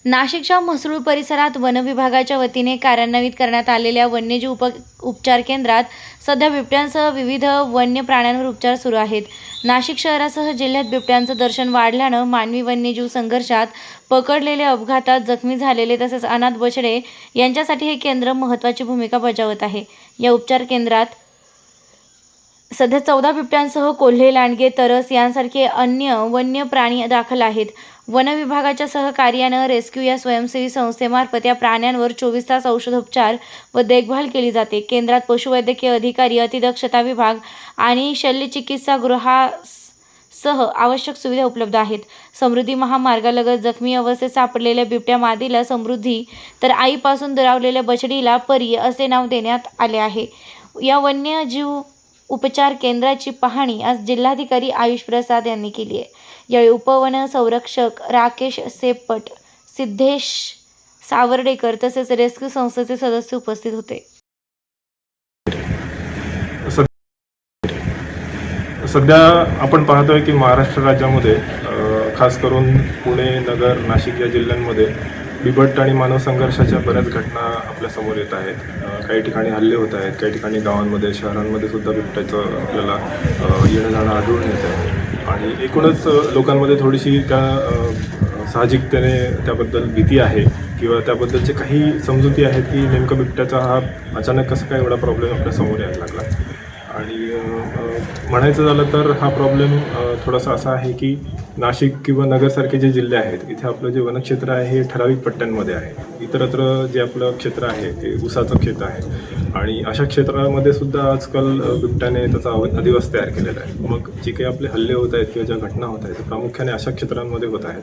नाशिकच्या म्हसरूळ परिसरात वन विभागाच्या वतीने कार्यान्वित करण्यात आलेल्या वन्यजीव उपचार केंद्रात सध्या बिबट्यांसह विविध वन्य प्राण्यांवर उपचार सुरू आहेत. नाशिक शहरासह जिल्ह्यात बिबट्यांचं दर्शन वाढल्यानं मानवी वन्यजीव संघर्षात पकडलेले, अपघातात जखमी झालेले तसेच अनाथ बछडे यांच्यासाठी हे केंद्र महत्त्वाची भूमिका बजावत आहे. या उपचार केंद्रात सध्या 14 बिबट्यांसह कोल्हे, लांडगे, तरस यांसारखे अन्य वन्य प्राणी दाखल आहेत. वन विभागाच्या सहकार्यानं रेस्क्यू या स्वयंसेवी संस्थेमार्फत या प्राण्यांवर 24 तास औषधोपचार व देखभाल केली जाते. केंद्रात पशुवैद्यकीय अधिकारी, अतिदक्षता विभाग आणि शल्यचिकित्सागृहासह आवश्यक सुविधा उपलब्ध आहेत. समृद्धी महामार्गालगत जखमी अवस्थेत सापडलेल्या बिबट्या मादीला समृद्धी तर आईपासून दुरावलेल्या बछडीला परी असे नाव देण्यात आले आहे. या वन्यजीव उपचार केंद्राची पाहणी आज जिल्हाधिकारी आयुष प्रसाद यांनी केली आहे. यावेळी उपवन संरक्षक राकेश सेपट, सिद्धेश सावर्डेकर तसेच रेस्क्यू संस्थेचे सदस्य उपस्थित होते. सध्या आपण पाहतोय की महाराष्ट्र राज्यामध्ये खास करून पुणे, नगर, नाशिक या जिल्ह्यांमध्ये बिबट आणि मानव संघर्षाच्या बऱ्याच घटना आपल्या समोर येत आहेत. काही ठिकाणी हल्ले होत आहेत, काही ठिकाणी गावांमध्ये, शहरांमध्ये सुद्धा बिबट्याचं आपल्याला येणं जाणं आढळून येत आहे. आणि एकूणच लोकांमध्ये थोडीशी त्या साहजिकतेने त्याबद्दल भीती आहे किंवा त्याबद्दलचे काही समजुती आहेत की नेमका बिबट्याचा हा अचानक कसं काय एवढा प्रॉब्लेम आपल्या समोर यायला लागला. आणि म्हणायचं झालं तर हा प्रॉब्लेम थोडासा असा आहे की नाशिक किंवा नगरसारखे जे जिल्हे आहेत, इथे आपलं जे वनक्षेत्र आहे हे ठराविक पट्ट्यांमध्ये आहे. इतरत्र जे आपलं क्षेत्र आहे ते ऊसाचं क्षेत्र आहे आणि अशा क्षेत्रामध्ये सुद्धा आजकाल बिबट्याने त्याचा अधिवास तयार केलेला आहे. मग जे काही आपले हल्ले होत आहेत किंवा ज्या घटना होत आहेत प्रामुख्याने अशा क्षेत्रांमध्ये होत आहेत.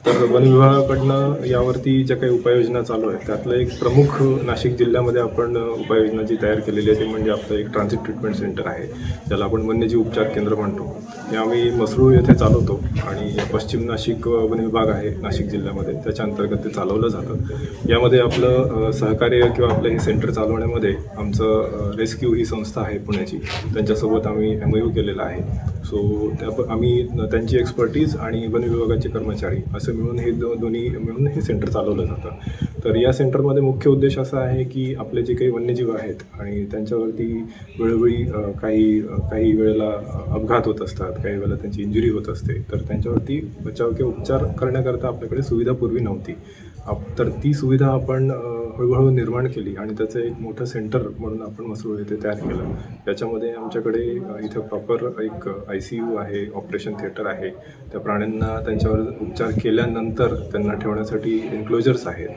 तर वन विभागाकडनं यावरती ज्या काही उपाययोजना चालू आहेत त्यातलं एक प्रमुख नाशिक जिल्ह्यामध्ये आपण उपाययोजना जी तयार केलेली आहे ती म्हणजे आपलं एक ट्रान्झिट ट्रीटमेंट सेंटर आहे, ज्याला आपण वन्यजीव उपचार केंद्र म्हणतो. हे आम्ही म्हसरूळ येथे चालवतो आणि पश्चिम नाशिक वन विभाग आहे नाशिक जिल्ह्यामध्ये, त्याच्या अंतर्गत ते चालवलं जातं. यामध्ये आपलं सहकार्य किंवा आपलं हे सेंटर चालवण्यामध्ये आमचं रेस्क्यू ही संस्था आहे पुण्याची, त्यांच्यासोबत आम्ही MOU केलेला आहे. सो आम्ही त्यांची एक्सपर्टीज आणि वन विभागाचे कर्मचारी असं मिळून हे दोन्ही मिळून हे सेंटर चालवलं जातं. तर या सेंटरमध्ये मुख्य उद्देश असा आहे की आपले जे काही वन्यजीव आहेत आणि त्यांच्यावरती वेळोवेळी काही वेळेला अपघात होत असतात, काही वेळेला त्यांची इंजुरी होत असते, तर त्यांच्यावरती बचाव किंवा उपचार करण्याकरता आपल्याकडे सुविधा पूर्वी नव्हती. तर ती सुविधा आपण हळूहळू निर्माण केली आणि त्याचं एक मोठं सेंटर म्हणून आपण म्हसरूळ येथे तयार केलं. त्याच्यामध्ये आमच्याकडे इथं प्रॉपर एक ICU आहे, ऑपरेशन थिएटर आहे. त्या प्राण्यांना त्यांच्यावर उपचार केल्यानंतर त्यांना ठेवण्यासाठी एन्क्लोजर्स आहेत.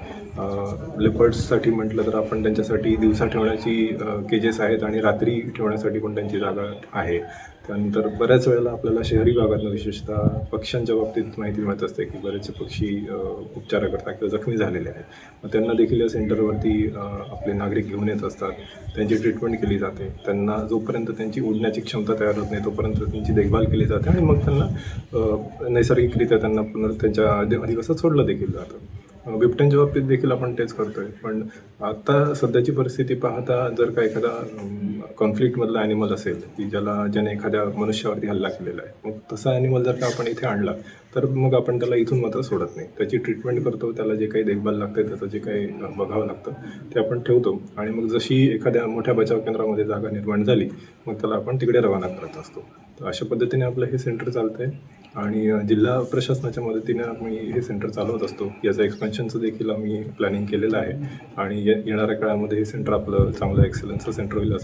लेपर्ड्ससाठी म्हटलं तर आपण त्यांच्यासाठी दिवसा ठेवण्याची केजेस आहेत आणि रात्री ठेवण्यासाठी पण त्यांची जागा आहे. त्यानंतर बऱ्याच वेळेला आपल्याला शहरी भागातून विशेषतः पक्ष्यांच्या बाबतीत माहिती मिळत असते की बरेचसे पक्षी उपचाराकरता किंवा जखमी झालेले आहेत. मग त्यांना देखील या सेंटरवरती आपले नागरिक घेऊन येत असतात, त्यांची ट्रीटमेंट केली जाते. त्यांना जोपर्यंत त्यांची उडण्याची क्षमता तयार होत नाही तोपर्यंत त्यांची देखभाल केली जाते आणि मग त्यांना नैसर्गिकरित्या त्यांना पुन्हा त्यांच्या अधिवासात सोडलं देखील जातं. बिबट्यांच्या बाबतीत देखील आपण तेच करतोय. पण आता सध्याची परिस्थिती पाहता जर का एखादा कॉन्फ्लिक्टमधला ॲनिमल असेल की ज्याने एखाद्या मनुष्यावरती हल्ला केलेला आहे, मग तसा ॲनिमल जर का आपण इथे आणला तर मग आपण त्याला इथून मात्र सोडत नाही. त्याची ट्रीटमेंट करतो, त्याला जे काही देखभाल लागते, त्याचं जे काही बघावं लागतं ते आपण ठेवतो आणि मग जशी एखाद्या मोठ्या बचाव केंद्रामध्ये जागा निर्माण झाली मग त्याला आपण तिकडे रवाना करत असतो. तर अशा पद्धतीने आपलं हे सेंटर चालतं आहे आणि जिल्हा प्रशासनाच्या मदतीने आम्ही हे सेंटर चालवत असतो. याचं एक्सपेन्शनचं देखील आम्ही प्लॅनिंग केलेलं आहे आणि येणाऱ्या काळामध्ये हे सेंटर आपलं चांगलं एक्सलन्सचं सेंटर होईल असं